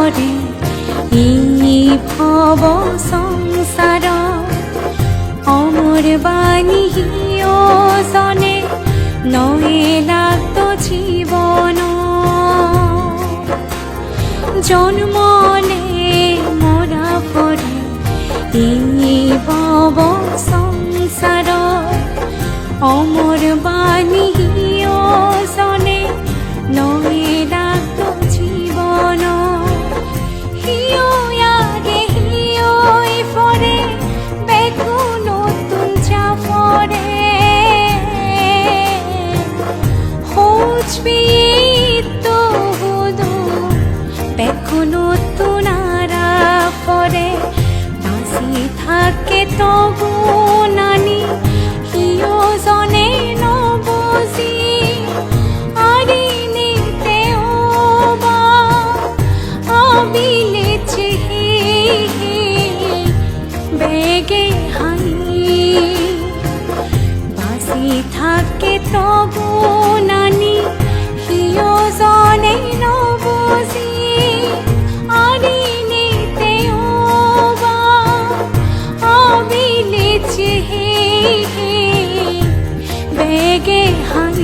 পরে এই ভব সংসার অমর বাণী হিয়সনে নয়ে লাগত জীবন জন্মলে মরা পরে এই ভব সংসার অমর বাণী হিয়সনে নয়ে লাগত জীবন হিয় আগে হিয়ই পরে বেকু নতুন চাপরে হৌচবি তো হুদু বেকু নতুন আরা পরে বাঁচি থাকে তবু নানি হিয় জনে নবজি আরি নিতে ওবা আবিলে চেহে বেগে হাই বাঁচি থাকে তবু নানি হিয় জনে নবজি আরি নিতে ওবা আবিলে চেহে বেগে হাই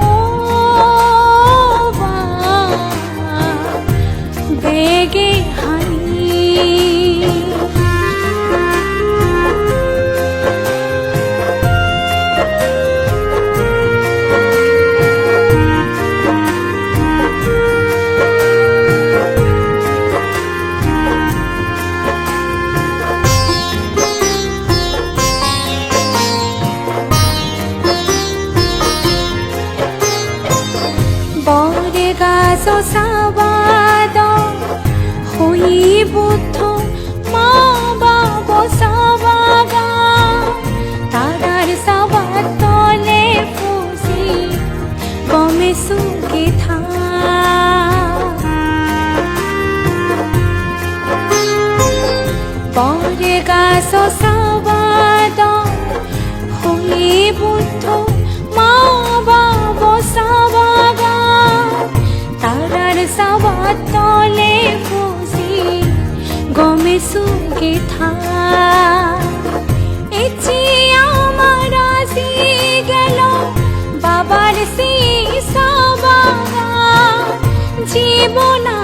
ও বা বেগে হাই বরে গাছ সাবাদ হই বুদ্ধ মা বাব সাবাগা তারার সাবাদ তলে ফুসি কমে সুকে থা বরে গাছ সাবাদ হই বুদ্ধ মা বাব সাবাগা তারার সাবাদ তলে ফুসি গমে সুকে থা এচি আমার আসি গেল বাবার সেই সাবাগা জীবনা